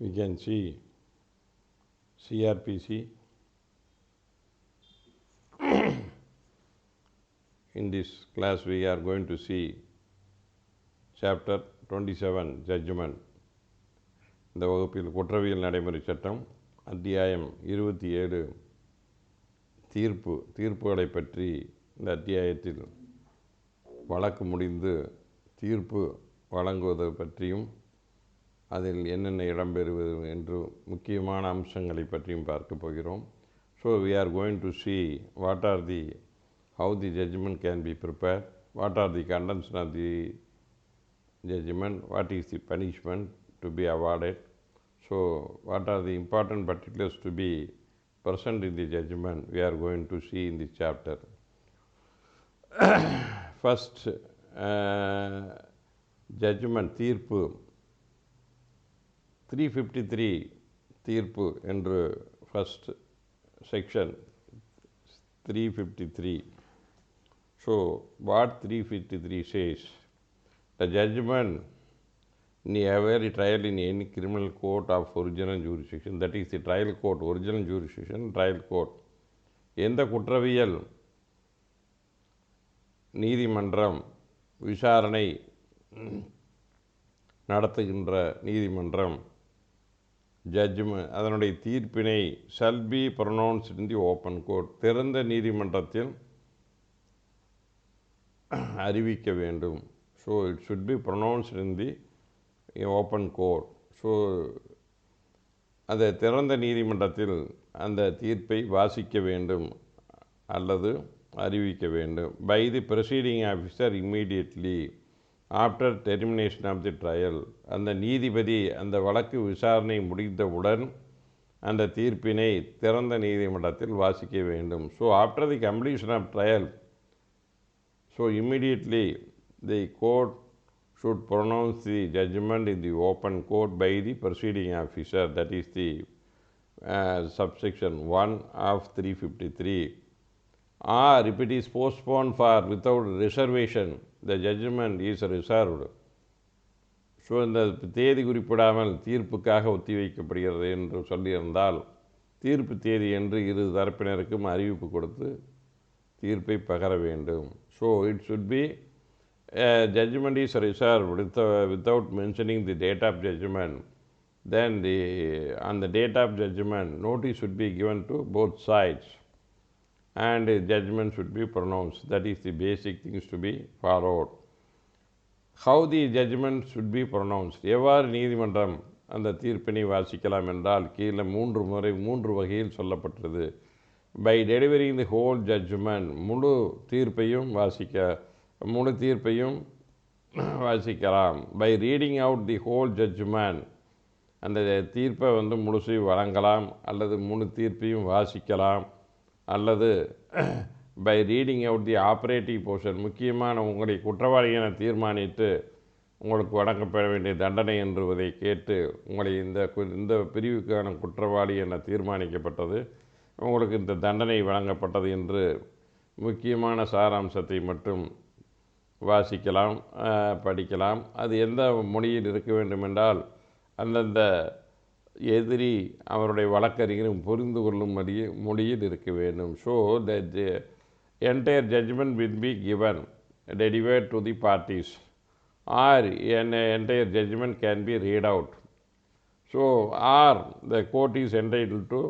we can see CRPC. In this class we are going to see chapter 27 judgment. இந்த வகுப்பில் குற்றவியல் நடைமுறை சட்டம் அத்தியாயம் 27 தீர்ப்புகளை பற்றி இந்த அத்தியாயத்தில் வழக்கு முடிந்து தீர்ப்பு வழங்குவது பற்றியும் அதில் என்னென்ன இடம்பெறுவது என்று முக்கியமான அம்சங்களை பற்றியும் பார்க்க போகிறோம். So we are going to see how the judgment can be prepared, what are the contents of the judgment, what is the punishment to be awarded. So what are the important particulars to be present in the judgment we are going to see in this chapter. First judgment தீர்ப்பு 353 தீர்ப்பு என்று first section 353. So what 353 says, the judgment in every trial in any criminal court of original jurisdiction, that is the trial court, original jurisdiction, trial court, எந்த குற்றவியல் நீதிமன்றம் விசாரணை நடத்துகின்ற நீதிமன்றம் judgement அதனுடைய தீர்ப்பினை shall be pronounced in the open court, திறந்த நீதிமன்றத்தில் அறிவிக்க வேண்டும். So it should be pronounced in the open court. So அந்த திறந்த நீதிமன்றத்தில் அந்த தீர்ப்பை வாசிக்க வேண்டும் அல்லது அறிவிக்க வேண்டும். By the proceeding officer immediately after termination of the trial, அந்த நீதிபதி அந்த வழக்கு விசாரணை முடிந்தவுடன் அந்த தீர்ப்பினை திறந்த நீதிமன்றத்தில் வாசிக்க வேண்டும். So after the completion of trial, so immediately the court should pronounce the judgment in the open court by the proceeding officer, that is the subsection 1 of 353. Or if it is postponed for without reservation, the judgment is reserved. So இந்த தேதி குறிப்பிடாமல் தீர்ப்புக்காக ஒத்திவைக்கப்படுகிறது என்று சொல்லியிருந்தால் தீர்ப்பு தேதி என்று இரு தரப்பினருக்கும் அறிவிப்பு கொடுத்து தீர்ப்பை பகர வேண்டும். So it should be judgment is reserved without mentioning the date of judgment. Then on the date of judgment, notice should be given to both sides and judgment should be pronounced. That is the basic things to be followed. How the judgment should be pronounced, எவ்வாறு நீதிமன்றம் அந்த தீர்ப்பினை வாசிக்கலாம் என்றால் கீழே மூன்று வகையில் சொல்லப்பட்டது. By delivering the whole judgment, முழு தீர்ப்பையும் வாசிக்கலாம். By reading out the whole judgment, அந்த தீர்ப்பை முழுசை வழங்கலாம் அல்லது முழு தீர்ப்பையும் வாசிக்கலாம். அல்லது by reading out the operative portion, முக்கியமான உங்களை குற்றவாளி என தீர்மானித்து உங்களுக்கு வழங்கப்பட வேண்டிய தண்டனை என்பதை கேட்டு உங்களை இந்த பிரிவுக்கான குற்றவாளி என தீர்மானிக்கப்பட்டது, உங்களுக்கு இந்த தண்டனை வழங்கப்பட்டது என்று முக்கியமான சாராம்சத்தை மட்டும் வாசிக்கலாம், படிக்கலாம். அது எந்த மொழியில் இருக்க வேண்டுமென்றால் அந்தந்த எதிரி அவருடைய வழக்கறிஞரும் புரிந்து கொள்ளும் மொழியில் இருக்க வேண்டும். So the entire judgment will be given, delivered to the parties, or an entire judgment can be read out. So or the court is entitled to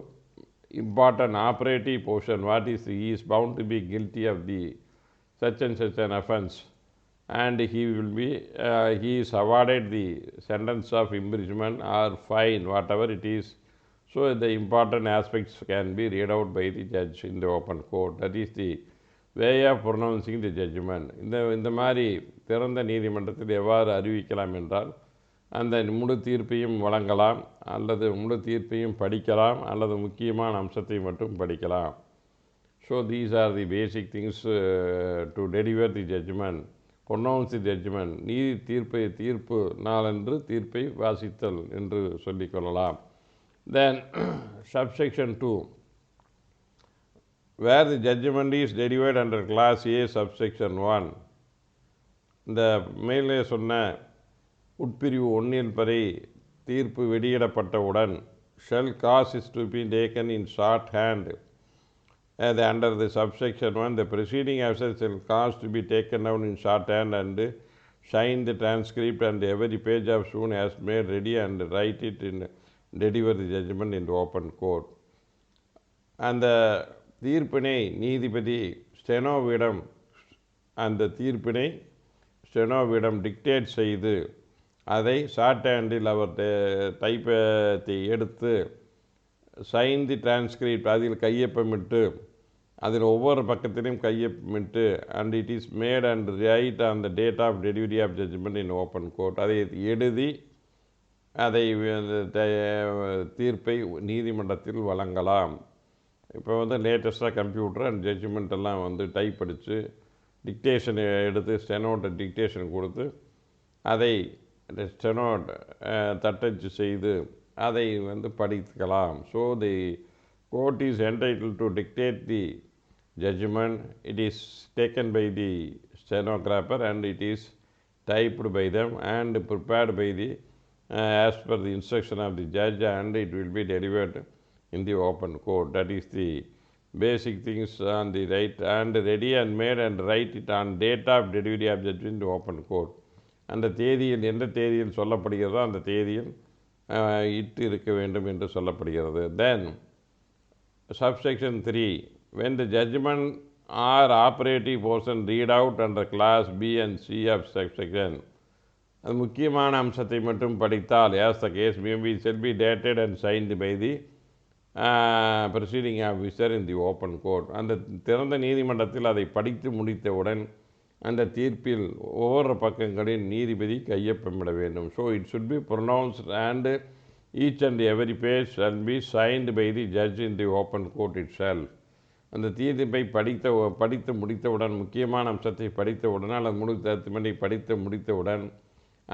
important operative portion, what is he is bound to be guilty of the such and such an offense, and he is awarded the sentence of imprisonment or fine, whatever it is. So the important aspects can be read out by the judge in the open court. That is the way of pronouncing the judgment. இந்த மாதிரி திறந்த நீதிமன்றத்தில் எவ்வாறு அறிவிக்கலாம் என்றால் அந்த முழு தீர்ப்பையும் வழங்கலாம் அல்லது முழு தீர்ப்பையும் படிக்கலாம் அல்லது முக்கியமான அம்சத்தை மட்டும் படிக்கலாம். So these are the basic things to deliver the judgment, pronounce the judgment. தீர்ப்பு நாளன்று தீர்ப்பை வாசித்தல் என்று சொல்லிக்கொள்ளலாம். Then subsection 2, where the judgment is delivered under class A subsection 1, இந்த மேலே சொன்ன உட்பிரிவு 1 படி தீர்ப்பு வெளியிடப்பட்டவுடன் shall cause is to be taken in shorthand under the subsection 1 the preceding officer shall cause to be taken down in short hand and sign the transcript and every page of soon as made ready and write it in deliver the judgment in the open court. அந்த தீர்ப்பினை நீதிபதி ஸ்டெனோவிடம் dictate செய்து அதை short handle அவர் டைப்பை எடுத்து sign the transcript அதில் கையொப்பமிட்டு அதில் ஒவ்வொரு பக்கத்திலையும் கையொப்பமிட்டு and it is made and write on the date of delivery of judgment in open court அதை எழுதி அதை தீர்ப்பை நீதிமன்றத்தில் வழங்கலாம். இப்போ லேட்டஸ்ட்டாக கம்ப்யூட்டர் அண்ட் ஜட்ஜ்மெண்ட் எல்லாம் டைப் அடித்து டிக்டேஷன் எடுத்து ஸ்டெனோட்ட டிக்டேஷன் கொடுத்து அதை ஸ்டெனோட் தட்டச்சு செய்து அதை படிக்கலாம். So the court is entitle to dictate the judgment. It is taken by the stenographer and it is typed by them and prepared by the as per the instruction of the judge and it will be delivered in the open court. That is the basic things on the right and ready and made and write it on date of delivery of judgment in the open court. அந்த தேதியில் எந்த தேதியில் சொல்லப்படுகிறதோ அந்த தேதியில் இட்டு இருக்க வேண்டும் என்று சொல்லப்படுகிறது. Then subsection 3 when the judgment or operative portion read out under class B and C of subsection அது முக்கியமான அம்சத்தை மட்டும் படித்தால் as the case may be shall be dated and signed by the proceeding officer in the open court. அந்த திறந்த நீதிமன்றத்தில் அதை படித்து முடித்தவுடன் அந்த தீர்ப்பில் ஒவ்வொரு பக்கங்களில் நீதிபதி கையொப்பமிட வேண்டும். So it should be pronounced and each and every page shall be signed by the judge in the open court itself. அந்த தீர்ப்பை படித்து முடித்தவுடன் முக்கியமான அம்சத்தை படித்தவுடன் அல்லது முழு தத்துவத்தை படித்து முடித்தவுடன்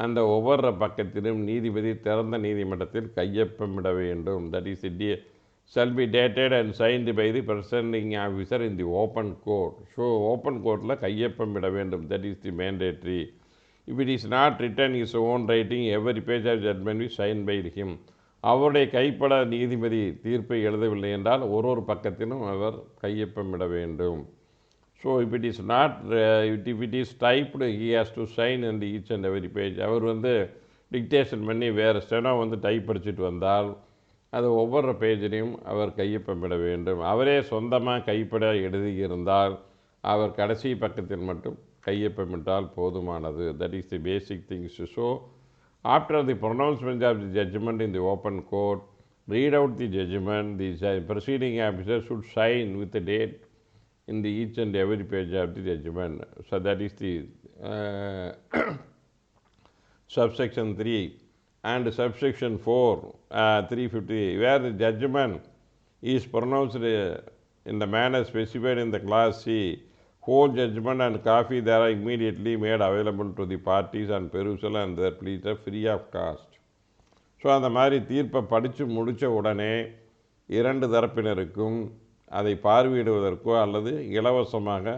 அந்த ஒவ்வொரு பக்கத்திலும் நீதிபதி திறந்த நீதிமன்றத்தில் கையொப்பமிட வேண்டும். That is it shall be dated and signed by the presiding officer in the open court. So open கோர்ட்டில் கையொப்பமிட வேண்டும். That is the mandatory. If it is not written his own writing every page of judgment is signed by him. அவருடைய கைப்பட நீதிபதி தீர்ப்பை எழுதவில்லை என்றால் ஒரு பக்கத்திலும் அவர் கையொப்பமிட வேண்டும். So if it is not if it is typed he has to sign in the each and every page. அவர் டிக்டேஷன் பண்ணி வேறு ஸ்டெனோ டைப் அடிச்சுட்டு வந்தால் அது ஒவ்வொரு பேஜிலையும் அவர் கையொப்பமிட வேண்டும். அவரே சொந்தமாக கைப்பட எழுதியிருந்தால் அவர் கடைசி பக்கத்தில் மட்டும் கையொப்பமிட்டால் போதுமானது. That is the basic things. So after the pronouncement of the judgment in the open court, read out the judgment. The proceeding officer should sign with the date in the each and every page of the judgment. So that is the subsection 3 and subsection 4 350 where the judgment is pronounced in the manner specified in the class C. Whole judgment and copy they are immediately made available to the parties and perusal and their pleas are free of cost. So அந்த மாதிரி தீர்ப்பை படித்து முடித்த உடனே இரண்டு தரப்பினருக்கும் அதை பார்வையிடுவதற்கோ அல்லது இலவசமாக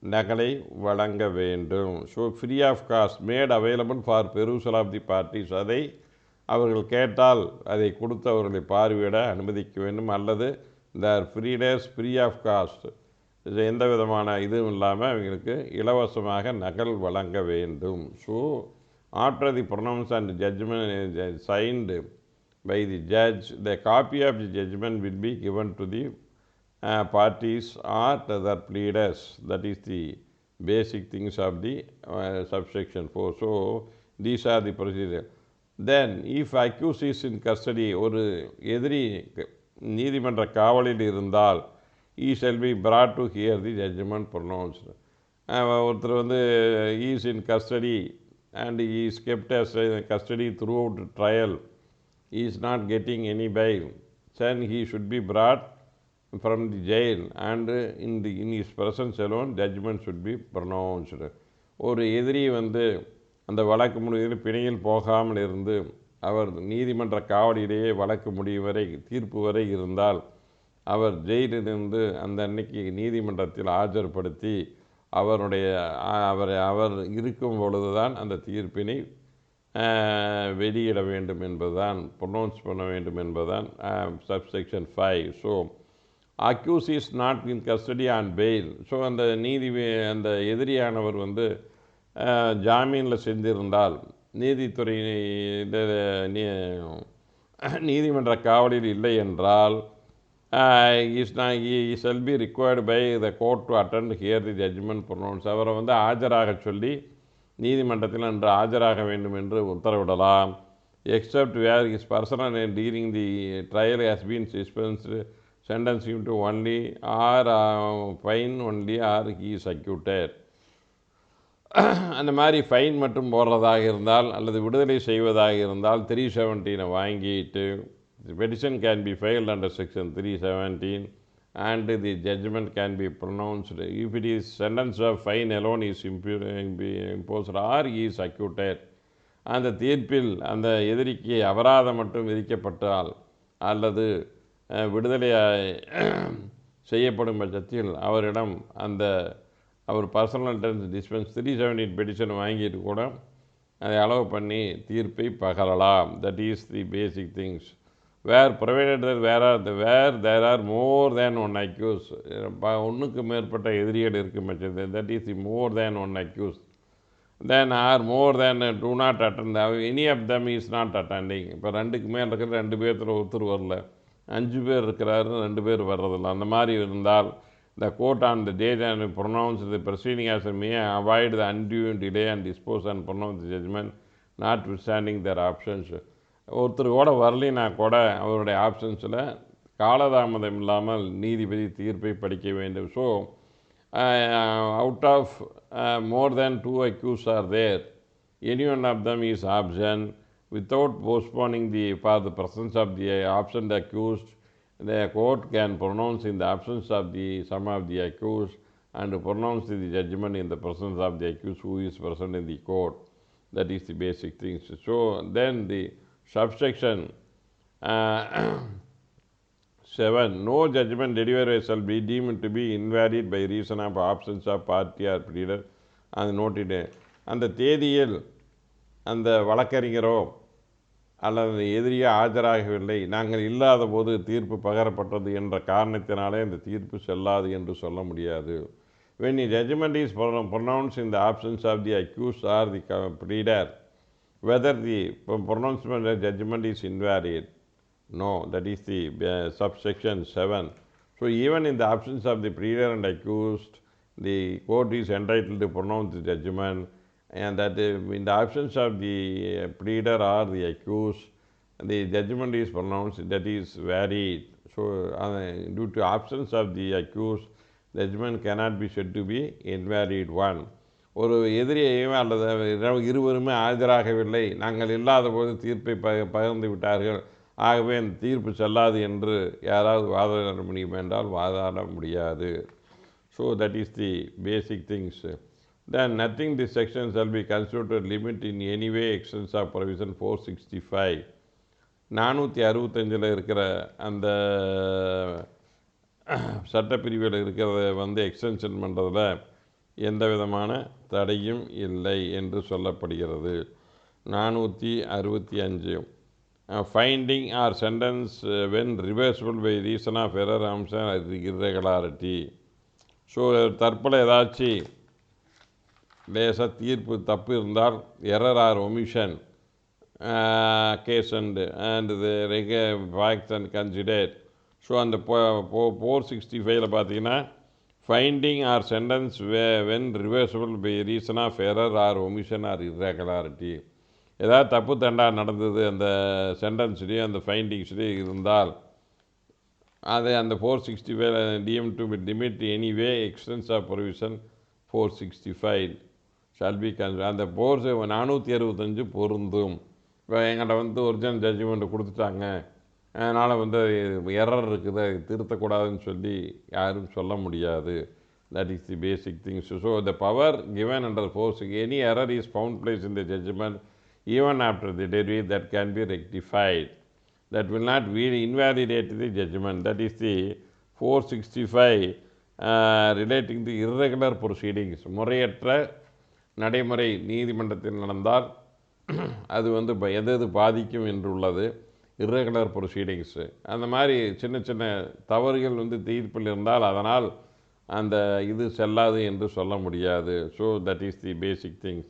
நகலை வழங்க வேண்டும். So free of cost made available for perusal of the parties. அதை அவர்கள் கேட்டால் அதை கொடுத்து அவர்களை பார்வையிட அனுமதிக்க வேண்டும் அல்லது தேர் ஃப்ரீ ஆஃப் காஸ்ட் எந்த விதமான இதுவும் இல்லாமல் அவங்களுக்கு இலவசமாக நகல் வழங்க வேண்டும். So after the pronounce and judgment signed by the judge the copy of the judgment will be given to the parties or to their pleaders. That is the basic things of the subsection 4. So these are the procedure. Then if accused is in custody, ஒரு எதிரி நீதிமன்ற காவலில் இருந்தால் he shall be brought to hear the judgment pronounced. ஒருத்தர் he is in custody and he is kept as custody throughout the trial, he is not getting any bail, then he should be brought from the jail and in his presence alone judgment should be pronounced. ஒரு எதிரி அந்த வழக்கு முடிவில் பிணையில் போகாமல் இருந்து அவர் நீதிமன்ற காவலிலேயே வழக்கு முடிவு வரை தீர்ப்பு வரை இருந்தால் அவர் ஜெயிலிலிருந்து அந்த அன்னைக்கு நீதிமன்றத்தில் ஆஜர்படுத்தி அவர் இருக்கும் பொழுதுதான் அந்த தீர்ப்பினை வெளியிட வேண்டும் என்பதுதான், ப்ரொனவுன்ஸ் பண்ண வேண்டும் என்பதுதான் subsection 5. So accused is not in custody on bail. So அந்த எதிரியானவர் வந்து ஜாமீனில் சென்றிருந்தால் நீதித்துறை நீதிமன்ற காவலில் இல்லை என்றால் shall be required by the court to attend hear the judgment pronounce. அவரை வந்து ஆஜராக சொல்லி நீதிமன்றத்தில் அன்று ஆஜராக வேண்டும் என்று உத்தரவிடலாம். Except where is personal during the trial has been suspended sentencing to only or fine only or he is acquitted. அந்த மாதிரி ஃபைன் மட்டும் போடுறதாக இருந்தால் அல்லது விடுதலை செய்வதாக இருந்தால் 317 வாங்கிட்டு petition can be filed under section 317 and the judgment can be pronounced if it is sentence of fine alone is imposed or is acquitted. அந்த தீர்ப்பில் அந்த எதிரிக்கு அபராதம் மட்டும் விதிக்கப்பட்டால் அல்லது விடுதலை செய்யப்படும் பட்சத்தில் அவரிடம் அவர் பர்சனல் டிஸ்பென்ஸ் 317 பெட்டிஷன் வாங்கிட்டு கூட அதை அலோவ் பண்ணி தீர்ப்பை பகரலாம். That is the basic things. Where provided where there are more than one accused. ஒன்றுக்கு மேற்பட்ட எதிரிகள் இருக்கும் பட்சத்தில் that is the more than one accused. Then are more than two not attend any of them is not attending. இப்போ 2க்கு மேல் இருக்கிற 2 பேர்த்தில் ஒருத்தர் வரல, 5 பேர் இருக்கிறாரு, 2 பேர் வர்றதில்ல. அந்த மாதிரி இருந்தால் the court on the date and pronounce the proceeding as may avoid the undue delay and dispose and pronounce the judgment notwithstanding their options. ஒருத்தர் கூட வரலினா கூட அவருடைய ஆப்ஷன்ஸில் காலதாமதம் இல்லாமல் நீதிபதி தீர்ப்பை படிக்க வேண்டும். So out of more than 2 accused are there, any one of them is absent without postponing for the presence of the absent accused, the court can pronounce in the absence of some of the accused and pronounce the judgment in the presence of the accused who is present in the court. That is the basic things. So then the subsection 7, no judgment delivered shall be deemed to be invalid by reason of absence of party or pleader and noted. அந்த தேதியில் அந்த வழக்கறிஞரோ அல்லது எதிரியே ஆஜராகவில்லை, நாங்கள் இல்லாத போது தீர்ப்பு பகரப்பட்டது என்ற காரணத்தினாலே அந்த தீர்ப்பு செல்லாது என்று சொல்ல முடியாது. when the judgment is pronounced in the absence of the accused or the pleader, whether the pronouncement of judgment is invalid? No, that is the subsection 7. So even in the absence of the pleader and accused, the court is entitled to pronounce the judgment, and that in the absence of the pleader or the accused, the judgment is pronounced, that is valid. So due to absence of the accused, judgment cannot be said to be invalid one. ஒரு எதிரியையும் அல்லது இருவருமே ஆஜராகவில்லை, நாங்கள் இல்லாத போது தீர்ப்பை பகிர்ந்து விட்டார்கள், ஆகவே அந்த தீர்ப்பு செல்லாது என்று யாராவது வாதாட முடியும் என்றால் வாதாட முடியாது. So that is the basic things. Then nothing this section shall be considered to limit in any way extents of provision 465. 465 இருக்கிற அந்த சட்டப்பிரிவில் இருக்கிறத எக்ஸ்டென்ஷன் பண்ணுறதுல எந்த விதமான தடையும் இல்லை என்று சொல்லப்படுகிறது. 465 finding or sentence when reversible by reason of error அம்சம் irregularity. ஸோ தற்போல ஏதாச்சும் லேசாக தீர்ப்பு தப்பு இருந்தால் error or omission case and facts and consider. So அந்த 465 பார்த்தீங்கன்னா finding or sentence when reversible by reason of error or omission or irregularity. ஏதாவது தப்பு தண்டா நடந்தது அந்த சென்டென்ஸ்லேயும் அந்த ஃபைண்டிங்ஸ்லேயும் இருந்தால் அதை அந்த 465 deemed to limit anyway extents of provision 465 shall be அந்த 465 பொருந்தும். இப்போ எங்கிட்ட ஒரிஜினல் ஜட்ஜ்மெண்ட் கொடுத்துட்டாங்க, அதனால் எரர் இருக்குது, திருத்தக்கூடாதுன்னு சொல்லி யாரும் சொல்ல முடியாது. That is the basic things. So the power given under force any error is found place in the judgment even after the delivery that can be rectified. That will not invalidate the judgment. That is the 465 relating to irregular proceedings. முறையற்ற நடைமுறை நீதிமன்றத்தில் நடந்தால் அது வந்து எது எது பாதிக்கும் என்று உள்ளது, இர்ரெகுலர் ப்ரொசீடிங்ஸு, அந்த மாதிரி சின்ன சின்ன தவறுகள் வந்து தீர்ப்பில் இருந்தால் அதனால் அந்த இது செல்லாது என்று சொல்ல முடியாது. So that is the basic things.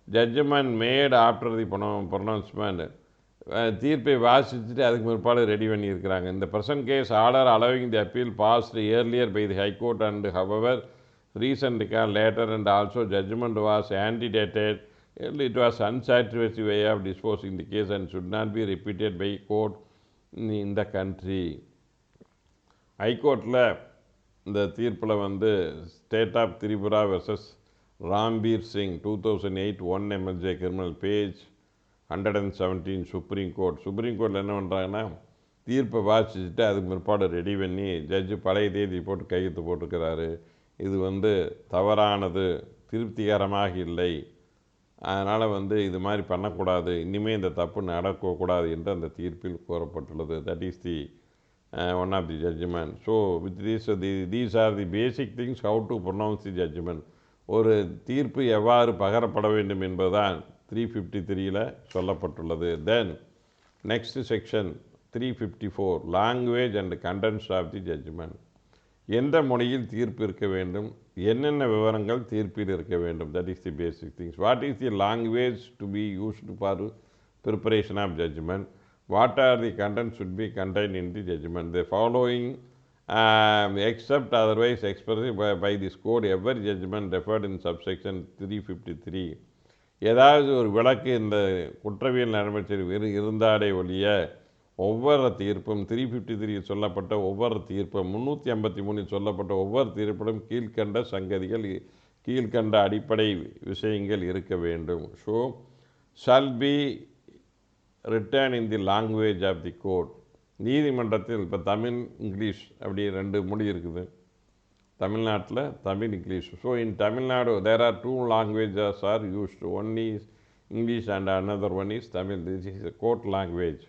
Judgment made after the pronouncement, தீர்ப்பை வாசிச்சுட்டு அதுக்கு பிற்பாடு ரெடி பண்ணியிருக்கிறாங்க. இந்த present case order allowing the appeal passed earlier by the high court and however reason recall later and also judgment was antedated. It was unsatisfactory way of disposing the case and should not be repeated by court in the country. ஹைகோர்ட்டில் இந்த தீர்ப்பில் வந்து state of Tripura versus Rambir Singh 2008 1 MLJ criminal page 117 supreme கோர்ட்டில் என்ன பண்ணுறாங்கன்னா, தீர்ப்பை வாசிச்சுட்டு அதுக்கு பிற்பாடு ரெடி பண்ணி ஜட்ஜு பழைய தேதி போட்டு கையெழுத்து போட்டுக்கிறாரு. இது வந்து தவறானது, திருப்திகரமாக இல்லை, அதனால் வந்து இது மாதிரி பண்ணக்கூடாது, இனிமேல் இந்த தப்பு நடக்கக்கூடாது என்று அந்த தீர்ப்பில் கூறப்பட்டுள்ளது. That is the one of the judgment. So with these are the basic things how to pronounce the judgment. ஒரு தீர்ப்பு எவ்வாறு பகரப்பட வேண்டும் என்பதுதான் 353 சொல்லப்பட்டுள்ளது. Then next section 354 language and contents of the judgment. எந்த மொழியில் தீர்ப்பு இருக்க வேண்டும், என்னென்ன விவரங்கள் தீர்ப்பில் இருக்க வேண்டும், that is the basic things. What is the language to be used for preparation of judgment, what are the content should be contained in the judgment. The following except otherwise expressed by this code, every judgment referred in subsection 353. ஏதாவது ஒரு விளக்கு இந்த குற்றவியல் நடைமுறை இருந்தாலே ஒழிய ஒவ்வொரு தீர்ப்பும் 353 சொல்லப்பட்ட ஒவ்வொரு தீர்ப்பும் 353 சொல்லப்பட்ட ஒவ்வொரு தீர்ப்பிலும் கீழ்கண்ட சங்கதிகள், கீழ்கண்ட அடிப்படை விஷயங்கள் இருக்க வேண்டும். So shall be written in the language of the court. நீதிமன்றத்தில் இப்போ தமிழ் இங்கிலீஷ் அப்படி 2 மொழி இருக்குது தமிழ்நாட்டில், Tamil English. So in Tamil Nadu there are 2 languages are used. One is English and another one is Tamil. This is a court language.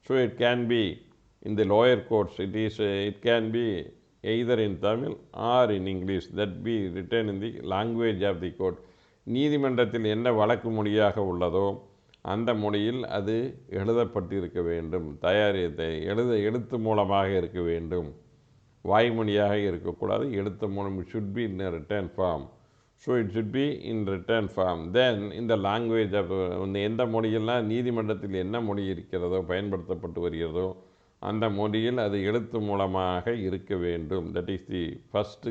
So it can be in the lower courts, it can be either in Tamil or in English, that be written in the language of the court. நீதிமன்றத்தில் என்ன வழக்கு மொழியாக உள்ளதோ அந்த மொழியில் அது எழுதப்பட்டிருக்க வேண்டும். எழுத்து மூலமாக இருக்க வேண்டும், வாய்மொழியாக இருக்கக்கூடாது, எழுத்து மூலம். It should be in a written form. So it should be in written form. Then in the language of எந்த மொழியெல்லாம் நீதிமன்றத்தில் என்ன மொழி இருக்கிறதோ பயன்படுத்தப்பட்டு வருகிறதோ அந்த மொழியில் அது எழுத்து மூலமாக இருக்க வேண்டும். That is the first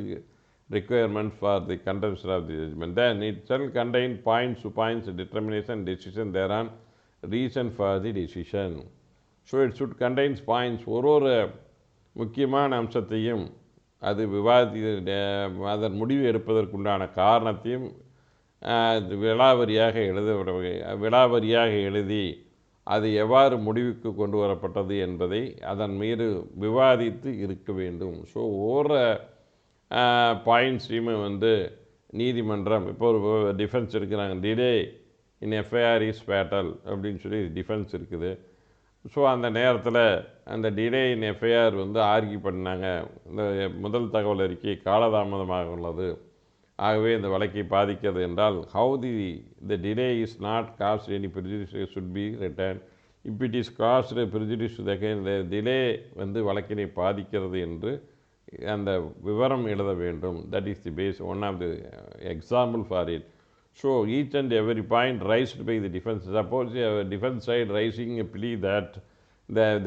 requirement for the contention of the judgment. Then it shall contain points, determination, decision thereon, reason for the decision. So it should contain points. ஒரு முக்கியமான அம்சத்தையும் அது அதன் முடிவு எடுப்பதற்குண்டான காரணத்தையும் விலாவரியாக எழுதி அது எவ்வாறு முடிவுக்கு கொண்டு வரப்பட்டது என்பதை அதன் மீது விவாதித்து இருக்க வேண்டும். ஸோ ஒவ்வொரு பாயிண்ட்ஸையுமே வந்து நீதிமன்றம், இப்போ ஒரு டிஃபென்ஸ் இருக்கிறாங்க, delay in FIR is fatal அப்படின்னு சொல்லி டிஃபென்ஸ் இருக்குது. ஸோ அந்த நேரத்தில் அந்த டிலே இன் எஃப்ஐஆர் வந்து ஆர்கியூ பண்ணாங்க, இந்த முதல் தகவல் அறிக்கை காலதாமதமாக உள்ளது, ஆகவே இந்த வழக்கை பாதிக்கிறது என்றால், how the delay is not cast any prejudice should be return. If it is cast prejudice இந்த டிலே வந்து வழக்கினை பாதிக்கிறது என்று அந்த விவரம் எழுத வேண்டும். That is the base, one of the example for it. So each and every point raised by the defense, suppose a defense side raising a plea that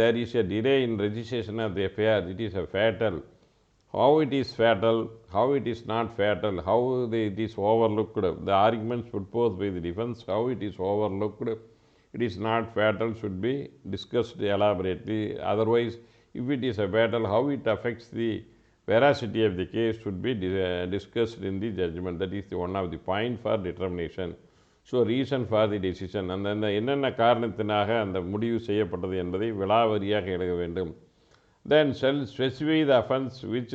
there is a delay in registration of the FIR, it is a fatal. How it is fatal, how it is not fatal, how it is overlooked, the arguments put forth by the defense, how it is overlooked, it is not fatal, should be discussed elaborately. Otherwise, if it is a fatal, how it affects the veracity of the case should be discussed in the judgment. That is the one of the point for determination. So reason for the decision, அந்த என்னென்ன காரணத்தினாக அந்த முடிவு செய்யப்பட்டது என்பதை விலாவரியாக எழுத வேண்டும். Then shall specify the offence, which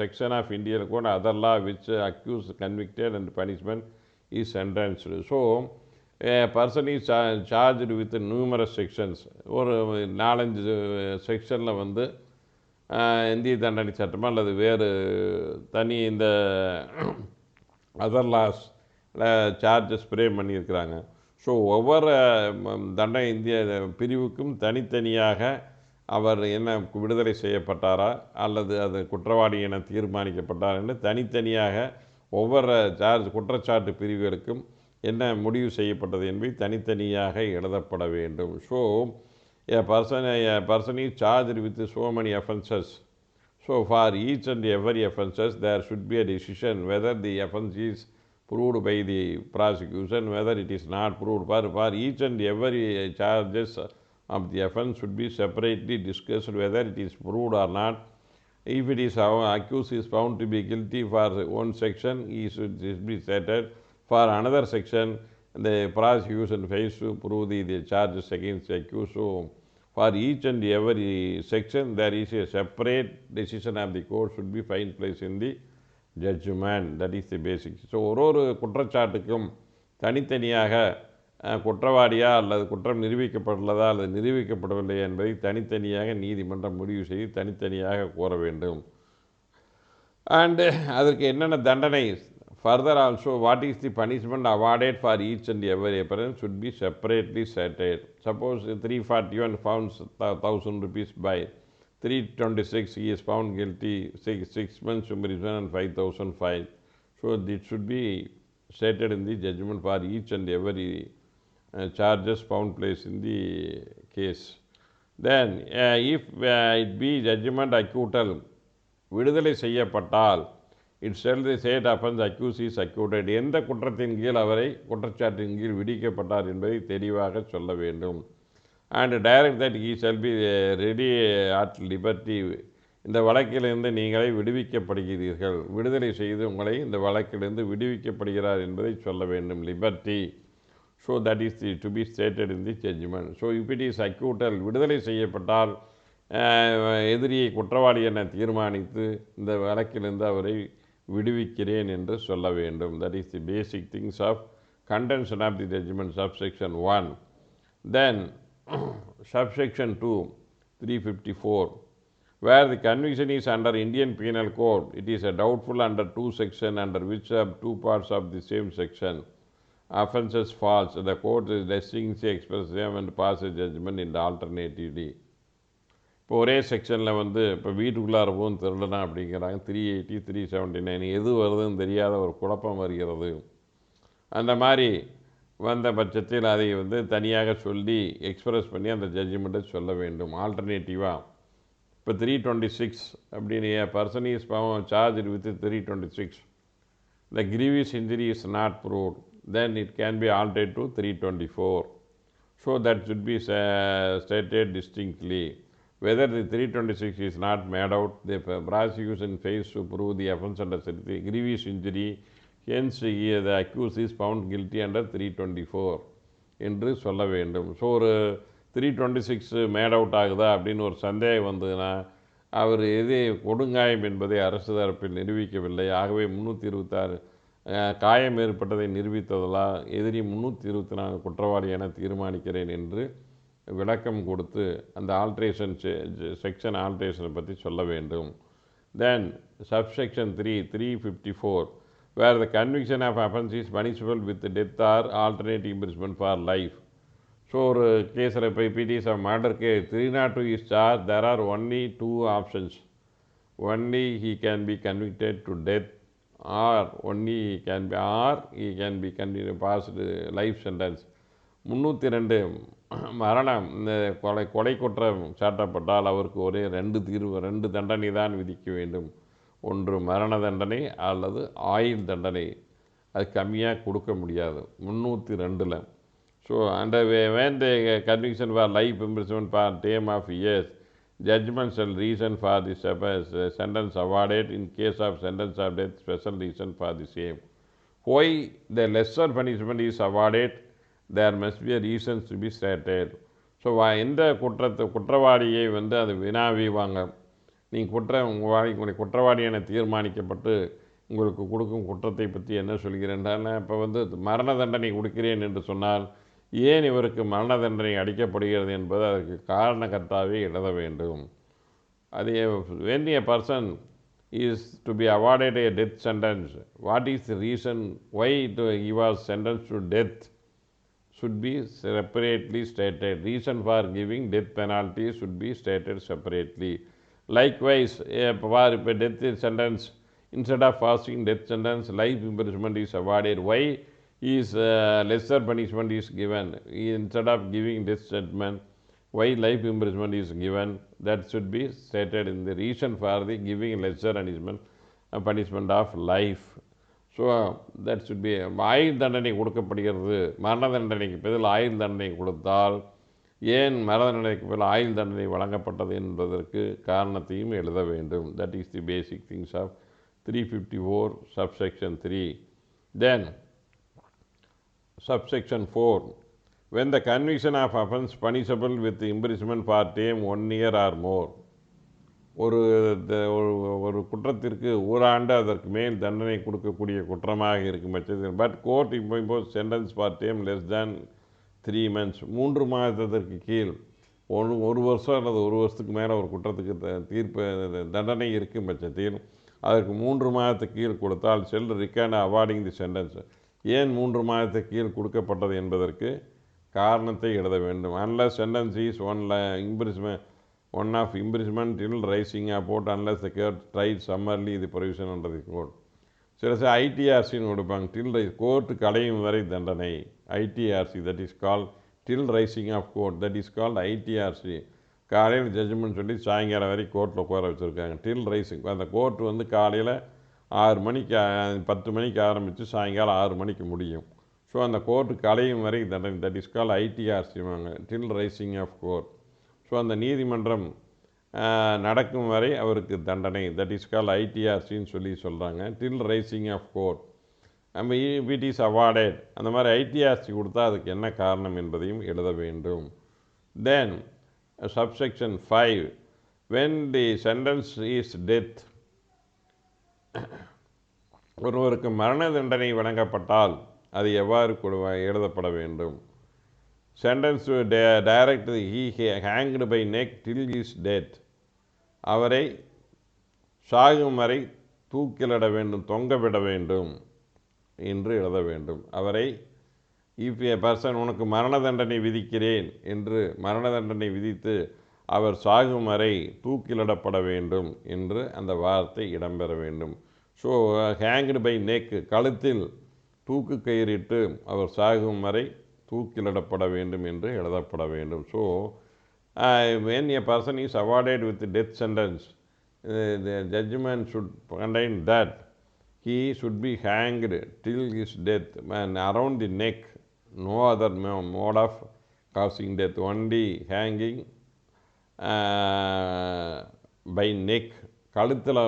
section of Indian Code, other law which accused, convicted and punishment is sentenced. So a person is charged with numerous sections. ஒரு 4-5 செக்ஷனில் வந்து இந்திய தண்டனை சட்டமோ அல்லது வேறு தனி இந்த அதர் லாஸ் சார்ஜஸ் ஃப்ரேம் பண்ணியிருக்கிறாங்க. ஸோ ஒவ்வொரு தண்டனை இந்திய பிரிவுக்கும் தனித்தனியாக அவர் என்ன விடுதலை செய்யப்பட்டாரா அல்லது அது குற்றவாளி என தீர்மானிக்கப்பட்டார் என்று தனித்தனியாக ஒவ்வொரு குற்றச்சாட்டு பிரிவுகளுக்கும் என்ன முடிவு செய்யப்பட்டது என்பதை தனித்தனியாக எழுதப்பட வேண்டும். So a person is charged with so many offences. So for each and every offences there should be a decision whether the offence is proved by the prosecution, whether it is not proved. For each and every charges of the offence should be separately discussed whether it is proved or not. If it is accused is found to be guilty for one section, he should be cited. For another section, the prosecution fails to prove the charges against the accused. So for each and every section there is a separate decision of the court should be find place in the judgment. That is the basic. So ஒரு குற்றச்சாட்டுக்கும் தனித்தனியாக குற்றவாளியா அல்லது குற்றம் நிரூபிக்கப்பட்டுள்ளதா அல்லது நிரூபிக்கப்படவில்லை என்பதை தனித்தனியாக நீதிமன்றம் முடிவு செய்து தனித்தனியாக கூற வேண்டும். அண்டு அதற்கு என்னென்ன தண்டனை further also what is the punishment awarded for each and every offence should be separately stated. Suppose 341 found 1,000 rupees by 326 he is found guilty 6 months imprisonment and 5,000 fine. So this should be stated in the judgment for each and every charges found place in the case. Then if it be judgment acquittal விடுதலை செய்யப்பட்டால் it's shall the state offence accused is acquitted. எந்த குற்றத்தின் கீழ் அவரை குற்றச்சாட்டின் கீழ் விதிக்கப்பட்டார் என்பதை தெளிவாக சொல்ல வேண்டும். And direct that he shall be ready at liberty. இந்த வழக்கிலிருந்து நீங்களே விடுவிக்கப்படுகிறீர்கள், விடுதலை செய்து உங்களை இந்த வழக்கிலிருந்து விடுவிக்கப்படுகிறார் என்பதை சொல்ல வேண்டும். Liberty. So that is to be stated in the judgment. So if it is acquittal விடுதலை செய்யப்பட்டால் எதிரியை குற்றவாளி என தீர்மானித்து இந்த வழக்கிலிருந்து அவரை விடுவிக்கிறேன் என்று சொல்ல வேண்டும். That is the basic things of contention of the judgment subsection 1. Then subsection 2 354 where the conviction is under Indian Penal Code, it is a doubtful under 2 section under which of 2 parts of the same section offences falls. The court is distinctly express them and pass a judgment in the alternatively. இப்போ ஒரே செக்ஷனில் இப்போ வீட்டுக்குள்ளார போகும் திருடனா அப்படிங்கிறாங்க. 380 379 எது வருதுன்னு தெரியாத ஒரு குழப்பம் வருகிறது. அந்த மாதிரி வந்த பட்சத்தில் அதை தனியாக சொல்லி எக்ஸ்பிரஸ் பண்ணி அந்த ஜட்ஜ்மெண்ட்டை சொல்ல வேண்டும். ஆல்டர்னேட்டிவாக இப்போ 326 அப்படின்னு person is charge with 326 the grievous injury is not proved, then it can be altered to 324. So that should be stated distinctly. Whether the 326 is not made out, the prosecution fails to prove the offence under grievous injury, hence the accused is found guilty under 324 என்று சொல்ல வேண்டும். So ஒரு 326 made out ஆகுதா அப்படின்னு ஒரு சந்தேகம் வந்ததுன்னா அவர் எது கொடுங்காயம் என்பதை அரசு தரப்பில் நிரூபிக்கவில்லை. ஆகவே 326 காயம் ஏற்பட்டதை நிரூபித்ததெல்லாம் எதிரி 324 குற்றவாளி என தீர்மானிக்கிறேன் என்று விளக்கம் கொடுத்து அந்த ஆல்ட்ரேஷன் செக்ஷன் ஆல்ட்ரேஷனை பற்றி சொல்ல வேண்டும். தென் subsection 354 where the conviction of offence is punishable with death or alternate imprisonment for life. So ஒரு கேஸில் இப்போ it of murder case 302 is charged, there are only 2 options. Only he can be convicted to death or only he can be passed life sentence. 302 மரணம் இந்த கொலை குற்றம் சாட்டப்பட்டால் அவருக்கு ஒரே 2 தண்டனை தான் விதிக்க வேண்டும். ஒன்று மரண தண்டனை அல்லது ஆயுள் தண்டனை. அது கம்மியாக கொடுக்க முடியாது 302ல். So under when the conviction for life imprisonment for term of years, judgment shall reason for the sentence awarded. In case of sentence of death, special reason for the same. Why the lesser punishment is awarded, there must be a reasons to be stated. So எந்த குற்றவாளியை அது வினாவிவாங்க. நீங்கள் உங்களை குற்றவாளி என தீர்மானிக்கப்பட்டு உங்களுக்கு கொடுக்கும் குற்றத்தை பற்றி என்ன சொல்கிறேன்டால் இப்போ மரண தண்டனை கொடுக்கிறேன் என்று சொன்னால் ஏன் இவருக்கு மரண தண்டனை அளிக்கப்படுகிறது என்பது அதற்கு காரணகர்த்தாவே எழுத வேண்டும். அது when a person is to be awarded a death sentence, what is the reason why he was sentenced to death? should be separately stated. Reason for giving death penalty should be stated separately. Likewise, for death sentence, instead of passing death sentence, life imprisonment is awarded. Why is lesser punishment is given? Instead of giving death sentence, why life imprisonment is given? That should be stated in the reason for the giving lesser punishment of life. So that should be. ஆயுள் தண்டனை கொடுக்கப்படுகிறது, மரண தண்டனைக்கு பதில் ஆயுள் தண்டனை கொடுத்தால் ஏன் மரண தண்டனைக்கு பதில் ஆயுள் தண்டனை வழங்கப்பட்டது என்பதற்கு காரணத்தையும் எழுத வேண்டும். That is the basic things of 354 subsection 3. Then subsection 4, when the conviction of offence punishable with imprisonment for term 1 year or more. ஒரு குற்றத்திற்கு ஓராண்டு அதற்கு மேல் தண்டனை கொடுக்கக்கூடிய குற்றமாக இருக்கும் பட்சத்தில், but court impose sentence for term less than 3 months, 3 மாதத்திற்கு கீழ், ஒரு வருஷம் அல்லது ஒரு வருஷத்துக்கு மேலே ஒரு குற்றத்துக்கு தண்டனை இருக்கும் பட்சத்தில் அதற்கு 3 மாதத்துக்கு கீழ் கொடுத்தால் செல் ரிக்கார்ட் அவார்டிங் தி சென்டென்ஸ். ஏன் 3 மாதத்துக்கு கீழ் கொடுக்கப்பட்டது என்பதற்கு காரணத்தை எழுத வேண்டும். Unless sentence is one of imprisonment till rising about unless the court tried summarily the provision under the code. சில ஐடிஆர்சின்னு கொடுப்பாங்க, டில் ரைஸ் கோர்ட்டு கலையும் வரை தண்டனை, ITRC, that is call till rising of court, that is called ITRC. காலையில் judgment சொல்லி சாயங்காலம் வரை கோர்ட்டில் உட்கார வச்சுருக்காங்க. டில் ரைசிங், அந்த கோர்ட் காலையில் 6 மணிக்கு 10 மணிக்கு ஆரம்பித்து சாயங்காலம் 6 மணிக்கு முடியும். ஸோ அந்த கோர்ட்டு கலையும் வரை தண்டனை, தட் இஸ் கால் ஐடிஆர்சிவாங்க, till rising of court. So அந்த நீதிமன்றம் நடக்கும் வரை அவருக்கு தண்டனை, தட் இஸ் கால் ஐடிஆர்சின்னு சொல்கிறாங்க. டில் ரைசிங் ஆஃப் கோர்ட். நம்ம இட் இஸ் அவார்டட், அந்த மாதிரி ஐடிஆர்சி கொடுத்தா அதுக்கு என்ன காரணம் என்பதையும் எழுத வேண்டும். தென் subsection 5, when the sentence is death, ஒருவருக்கு மரண தண்டனை வழங்கப்பட்டால் அது எவ்வாறு எழுதப்பட வேண்டும். Sentence to direct he hanged by neck till his death, அவரை சாகும் வரை தூக்கிலிட வேண்டும், தொங்கவிட வேண்டும் என்று எழுத வேண்டும். அவரை இஃப் ஏ பர்சன், உனக்கு மரண தண்டனை விதிக்கிறேன் என்று மரண தண்டனை விதித்து அவர் சாகும் வரை தூக்கிலிடப்பட வேண்டும் என்று அந்த வார்த்தை இடம்பெற வேண்டும். ஸோ ஹேங்க்டு பை நெக், கழுத்தில் தூக்கு கயிறிட்டு அவர் சாகும் வரை தூக்கிலிடப்பட வேண்டும் என்று எழுதப்பட வேண்டும். So when a person is awarded with death sentence, the judgment should contain that he should be hanged till his death and around the neck, no other mode of causing death, only hanging by neck. கழுத்தில்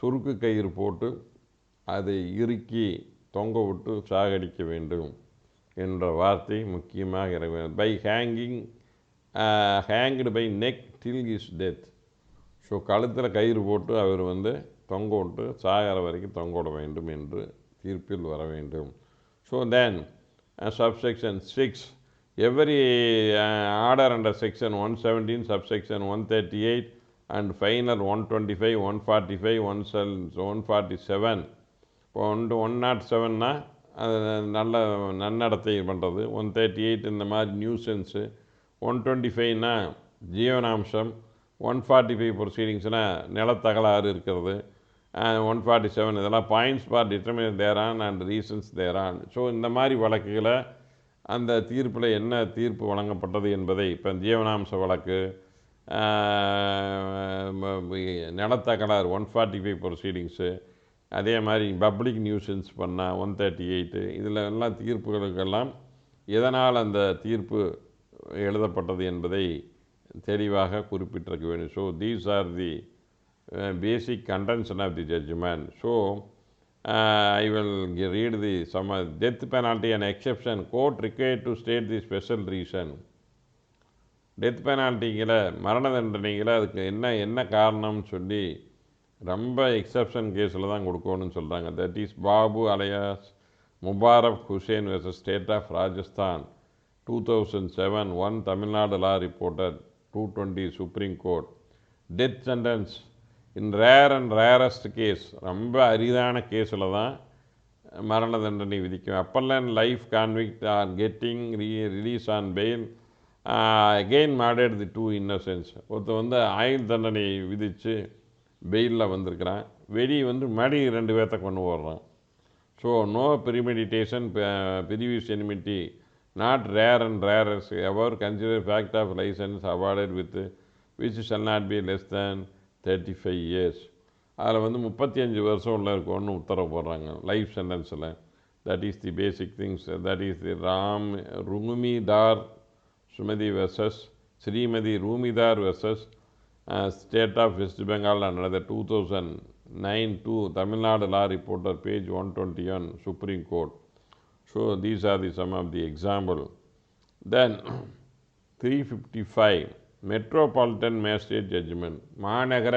சுருக்கு கயிறு போட்டு அதை இறுக்கி தொங்க விட்டு சாகடிக்க வேண்டும் என்ற வார்த்தை முக்கியமாக இருக்க வேண்டும். By hanged by neck till his death. So கழுத்தில் கயிறு போட்டு அவர் தொங்க விட்டு சாகிற வரைக்கும் தொங்க விட வேண்டும் என்று தீர்ப்பில் வர வேண்டும். So then subsection 6, every order under section 117, subsection 138 and final 125, 145, 147. இப்போ 107னா அது நல்ல நன்னடத்தை பண்ணுறது, 138 இந்த மாதிரி நியூசன்ஸு, 125னா ஜீவனாம்சம், 145 ப்ரொசீடிங்ஸ்னால் நிலத்தகராறு இருக்கிறது, 147 இதெல்லாம் points for determinate thereon and reasons thereon. So இந்த மாதிரி வழக்குகளை அந்த தீர்ப்பில் என்ன தீர்ப்பு வழங்கப்பட்டது என்பதை, இப்போ ஜீவனாம்ச வழக்கு, நிலத்தகராறு 145 ப்ரொசீடிங்ஸு, அதே மாதிரி பப்ளிக் நியூசன்ஸ் பண்ணால் 138, இதில் எல்லாம் தீர்ப்புகளுக்கெல்லாம் எதனால் அந்த தீர்ப்பு எழுதப்பட்டது என்பதை தெளிவாக குறிப்பிட்டிருக்க வேண்டும். So these are the basic contention of the judgment. So I will read the death penalty and exception. Court required to state the special reason. Death பெனால்ட்டிங்கில், மரண தண்டனையில் அதுக்கு என்ன காரணம்னு சொல்லி ரொம்ப எக்ஸப்ஷன் கேஸில் தான் கொடுக்கணும்னு சொல்கிறாங்க. That is Babu alias Mubarak Hussain versus state of Rajasthan 2007, 1 Tamil Nadu law reporter 220 supreme court. Death sentence in rare and rarest case, ரொம்ப அரிதான கேஸில் தான் மரண தண்டனை விதிக்கும். Appellant life convict are getting release on bail again murdered the two innocents. ஒருத்தர் வந்து ஆயுள் தண்டனை விதித்து பெயிலில் வந்திருக்கிறான், வெடி வந்து மடி 2 பேர்த்த கொண்டு போடுறான். So no premeditation previous enmity not rare and rarest ever consider fact of licence awarded with which shall not be less than 35 years. அதில் வந்து 35 வருஷம் உள்ள இருக்கும்னு உத்தரவு போடுறாங்க லைஃப் சென்டென்ஸில். That is the basic things. That is the Rumidar Sumathi versus Shrimati Rumidar versus state of West Bengal and another 2009 to Tamil Nadu Law Reporter, page 121, Supreme Court. So these are the some of the example. Then 355 Metropolitan Magistrate Judgment. மாநகர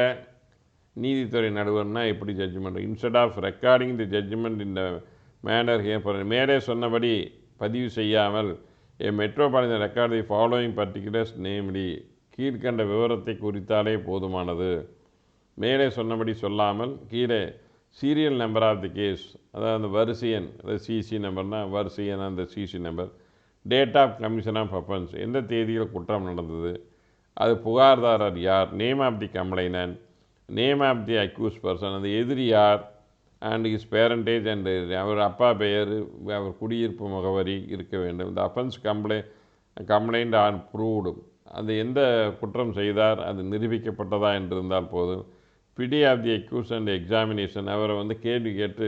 நீதித்துறை நடுவர்னா எப்படி judgment? Instead of recording the judgment இந்த manner here மேலே சொன்னபடி பதிவு செய்யாமல் a metropolitan record the following particulars namely கீழ்கண்ட விவரத்தை குறித்தாலே போதுமானது. மேலே சொன்னபடி சொல்லாமல் கீழே serial number of the case, அதாவது அந்த வரிசையன், அதாவது சிசி நம்பர்னால் வரிசையன், அந்த CC number, date of commission of offence, எந்த தேதியில் குற்றம் நடந்தது, அது புகார்தாரர் யார், name of the complainant, name of the accuse person, அந்த எதிரி யார், அண்ட் இஸ் பேரண்டேஜ் அண்டு அவர் அப்பா பெயர், அவர் குடியிருப்பு முகவரி இருக்க வேண்டும். இந்த அஃபென்ஸ் கம்ப்ளைண்ட் ஆன் ப்ரூவ்டு, அது எந்த குற்றம் செய்தார் அது நிரூபிக்கப்பட்டதா என்று இருந்தால் போதும். பிடி of the accused and examination, அவரை வந்து கேள்வி கேட்டு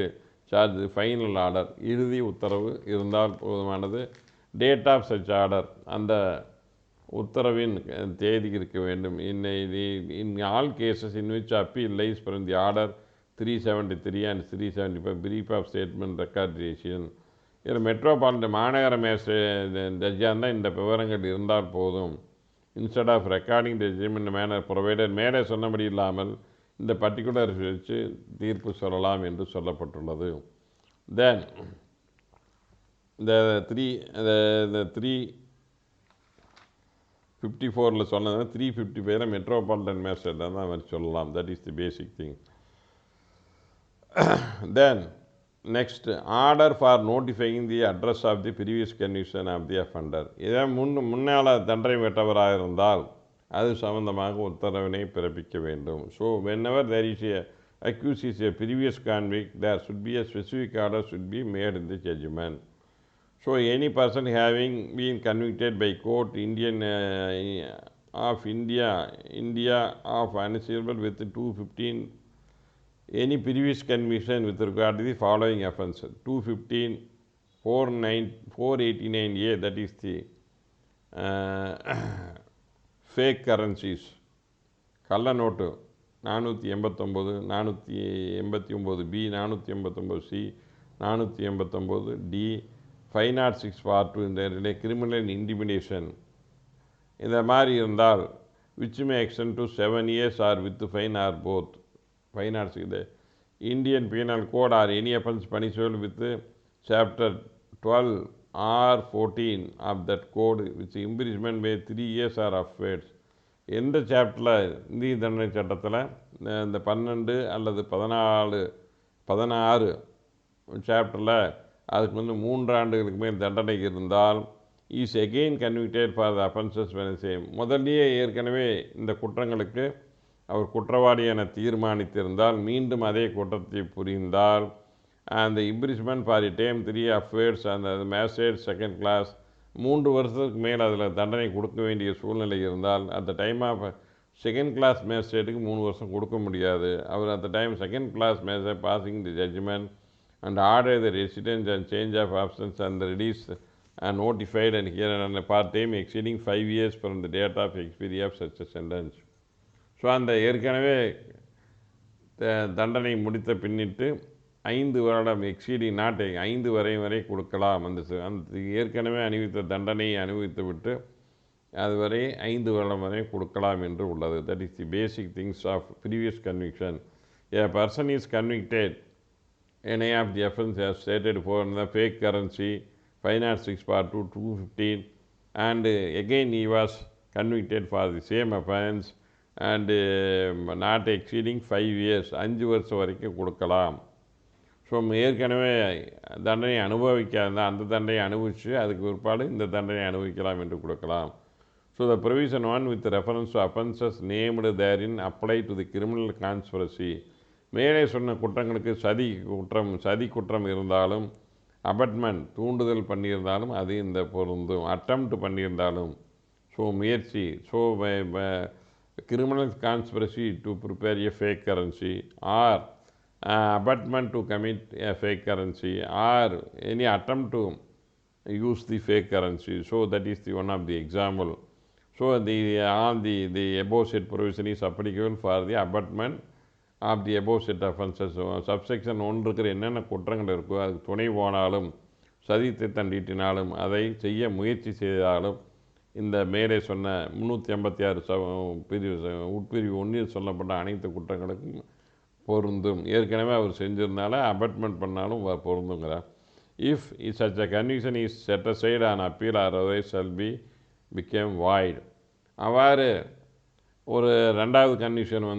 சார்ஜ், ஃபைனல் ஆர்டர், இறுதி உத்தரவு இருந்தால் போதுமானது. டேட் ஆஃப் சச் ஆர்டர், அந்த உத்தரவின் தேதி இருக்க வேண்டும். In all cases in which appeal lies from the order 373 and 375 brief of statement recordation. இதில் மெட்ரோபாலிட்டன் மாநகர ஜட்ஜாக இருந்தால் இந்த விவரங்கள் இருந்தால் போதும். Instead of recording the judgment manner provided, மேலே சொன்னபடி இல்லாமல் இந்த பர்டிகுலர் வச்சு தீர்ப்பு சொல்லலாம் என்று சொல்லப்பட்டுள்ளது. தென் இந்த 354 சொன்னது 355 மெட்ரோபாலிட்டன் மேஜிஸ்ட்ரேட் தான் அவர் சொல்லலாம். That is the basic thing. Then next order for notifying the address of the previous conviction of the offender. இதை முன்னால் தண்டனை பெற்றவராக இருந்தால் அது சம்பந்தமாக உத்தரவினை பிறப்பிக்க வேண்டும். So whenever there is a accused is a previous convict, there should be a specific order should be made in the judgment. So any person having been convicted by court of India of unassailable with 215 any previous conviction with regard to the following offence: 215 489A, that is the fake currencies, கள்ள note 489, 489B, 489C, 489D, 506 part 2 இந்த criminal intimidation இந்த மாதிரி இருந்தால் which may extend to 7 years or with fine or both. 506 the Indian Penal Code or any offence punishable with chapter 12 or 14 of that code with imprisonment by 3 years or upwards. எந்த சாப்டரில் இந்திய தண்டனை சட்டத்தில் இந்த 12 அல்லது 16 சாப்டரில் அதுக்கு வந்து 3 ஆண்டுகளுக்கு மேல் தண்டனை இருந்தால் is again convicted for the offences when same. முதல்லயே ஏற்கனவே இந்த குற்றங்களுக்கு அவர் குற்றவாளி என தீர்மானித்திருந்தால் மீண்டும் அதே குற்றத்தை புரிந்தால் அந்த imprisonment for the term 3 affairs அந்த மேஜிஸ்ட்ரேட் செகண்ட் கிளாஸ் 3 வருஷத்துக்கு மேல் அதில் தண்டனை கொடுக்க வேண்டிய சூழ்நிலை இருந்தால் at the time of second class மேஜிஸ்ட்ரேட்டுக்கு 3 வருஷம் கொடுக்க முடியாது. அவர் at the time second class magistrate passing the judgment and order the residence and change of absence and the release and notified and here and part time exceeding 5 years from the date of expiry of such a sentence. So அந்த ஏற்கனவே தண்டனை முடித்த பின்னிட்டு 5 வருடம் exceeding not 5 வரை கொடுக்கலாம். அந்த ஏற்கனவே அணிவித்த தண்டனையை அனுபவித்து விட்டு அதுவரை 5 வருடம் வரை கொடுக்கலாம் என்று உள்ளது. That is the basic things of previous conviction. A person is convicted any of the offence as stated for the fake currency 506 part 2 215 and again he was convicted for the same offence and not exceeding 5 years 5 வருஷம் வரைக்கும் கொடுக்கலாம். So ஏற்கனவே தண்டனை அனுபவிக்காத அந்த தண்டனை அனுபவித்து அதுக்கு பிற்பாடு இந்த தண்டனை அனுபவிக்கலாம் என்று கொடுக்கலாம். So the provision 1 with reference to offences named therein apply to the criminal conspiracy. மேலே சொன்ன குற்றங்களுக்கு சதி குற்றம் இருந்தாலும், அபட்மெண்ட் தூண்டுதல் பண்ணியிருந்தாலும் அது இந்த பொருந்தும். அட்டெம்ப்ட் பண்ணியிருந்தாலும், ஸோ முயற்சி, so criminal conspiracy to prepare a fake currency or abetment to commit a fake currency or any attempt to use the fake currency. So that is the one of the example. So the above said provision is applicable for the abetment of the above said offenses. Subsection 1 இருக்கிற என்னென்ன குற்றங்கள் இருக்கோ அது துணை போனாலும் சதித்தை தண்டிட்டினாலும் அதை செய்ய முயற்சி செய்தாலும் இந்த மேலே சொன்ன 356 உட்பிரிவு 1 சொல்லப்பட்ட அனைத்து குற்றங்களுக்கும் பொருந்தும். ஏற்கனவே அவர் செஞ்சிருந்தால அபட்மெண்ட் பண்ணாலும் பொருந்துங்கிறார். If such a conviction is set aside on appeal or otherwise shall be become void. அவ்வாறு ஒரு ரெண்டாவது கன்விக்ஷன்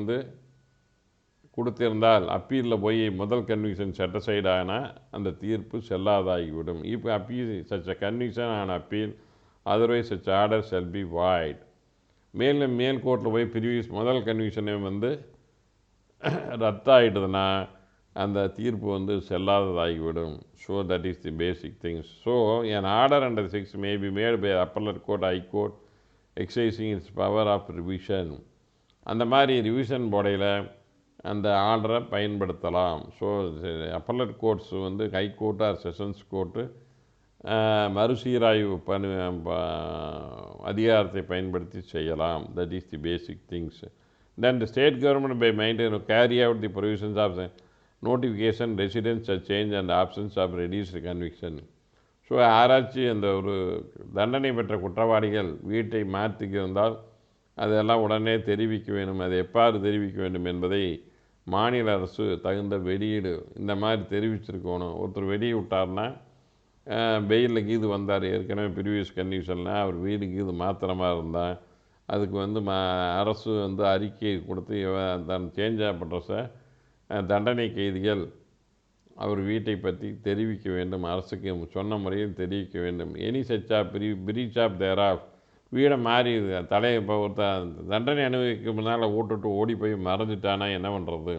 கொடுத்திருந்தால் அப்பீலில் போய் முதல் கன்விக்ஷன் செட் அசைட் ஆனால் அந்த தீர்ப்பு செல்லாதாகிவிடும். இப்போ appeal such a conviction on appeal otherwise such order shall be void. மேல் கோர்ட்டில் போய் ப்ரீவியஸ் முதல் கன்விக்ஷனே ரத்தாயிடுதுன்னா அந்த தீர்ப்பு செல்லாததாகிவிடும். So that is the basic things. So an order under 6 may be made by appellate court, high court, exercising its power of revision. அந்த மாதிரி ரிவிஷன் போடையில் அந்த ஆர்டரை பயன்படுத்தலாம். So appellate courts high court or sessions court மறுசீராய்வு அதிகாரத்தை பயன்படுத்தி செய்யலாம். That is the basic things. Then the state government by maintaining carry out the provisions of the notification, residence change and absence of reduced conviction. So யாராச்சும் அந்த ஒரு தண்டனை பெற்ற குற்றவாளிகள் வீட்டை மாற்றிக்கிருந்தால் அதெல்லாம் உடனே தெரிவிக்க வேண்டும். அதை எவ்வாறு தெரிவிக்க வேண்டும் என்பதை மாநில அரசு தகுந்த வெளியீடு இந்த மாதிரி தெரிவிச்சிருக்கணும். ஒருத்தர் வெளியே விட்டார்னா வெயிலில் கீது வந்தார், ஏற்கனவே ப்ரீவியஸ் கண்டிஷனில் அவர் வீடு கீது மாத்திரமாக இருந்தால் அதுக்கு அரசு அறிக்கை கொடுத்து சேஞ்ச் ஆஃப் அட்ரஸை தண்டனை கைதிகள் அவர் வீட்டை பற்றி தெரிவிக்க வேண்டும். அரசுக்கு சொன்ன முறையில் தெரிவிக்க வேண்டும். Any such of breach of their of வீடை மாறி இப்போ ஒருத்தர் தண்டனை அனுபவிக்க முன்னால் ஓட்டுட்டு ஓடி போய் மறைஞ்சிட்டானா என்ன பண்ணுறது?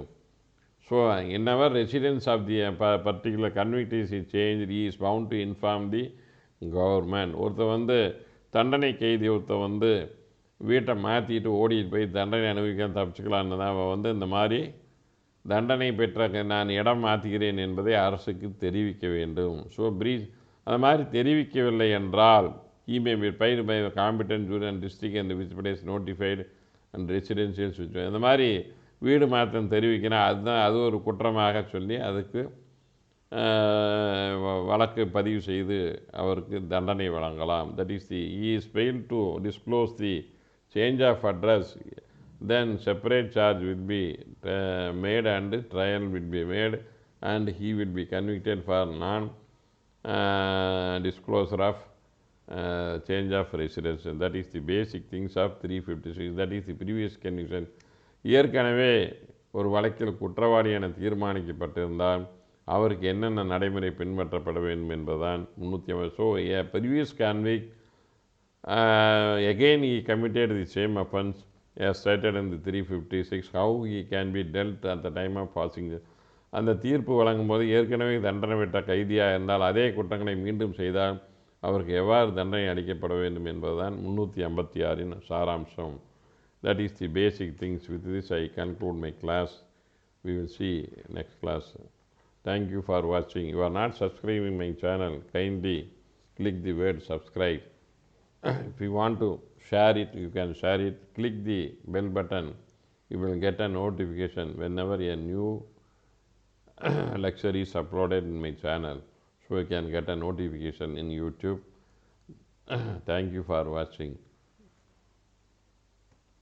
So whenever residence of the particular convict is change is bound to inform the government. ஒருத்தர் தண்டனை கைதி ஒருத்தர் வீட்டை மாற்றிட்டு ஓடிட்டு போய் தண்டனை அனுபவிக்க தப்பிச்சுக்கலான்னு தான் அவன் இந்த மாதிரி தண்டனை பெற்ற நான் இடம் மாற்றுகிறேன் என்பதை அரசுக்கு தெரிவிக்க வேண்டும். ஸோ அது மாதிரி தெரிவிக்கவில்லை என்றால் may be paid by competent jury and district and which place notified and residential சுவிட்ச் இந்த மாதிரி வீடு மாற்றம் தெரிவிக்கணும். அது ஒரு குற்றமாக சொல்லி அதுக்கு வழக்கு பதிவு செய்து அவருக்கு தண்டனை வழங்கலாம். That is the is fail to disclose the change of address, then separate charge will be made and trial will be made and he will be convicted for non disclosure of change of residence. That is the basic things of 356. That is the previous conviction. ஏற்கனவே ஒரு வழக்கில் குற்றவாளி என தீர்மானிக்கப்பட்டிருந்தால் அவருக்கு என்னென்ன நடைமுறை பின்பற்றப்பட வேண்டும் என்பதுதான் 350. So a previous convict again he committed the same offense as stated in the 356. How he can be dealt at the time of passing அந்த தீர்ப்பு வழங்கும்போது ஏற்கனவே தண்டனை பெற்ற கைதியாக இருந்தால் அதே குற்றங்களை மீண்டும் செய்தால் அவருக்கு எவ்வாறு தண்டனை அளிக்கப்பட வேண்டும் என்பதுதான் 356 சாராம்சம். That is the basic things. With this I conclude my class. We will see next class. Thank you for watching. You are not subscribing my channel, kindly click the word subscribe. If you want to share it, you can share it. Click the bell button. You will get a notification whenever a new lecture is uploaded in my channel. So you can get a notification in YouTube. Thank you for watching.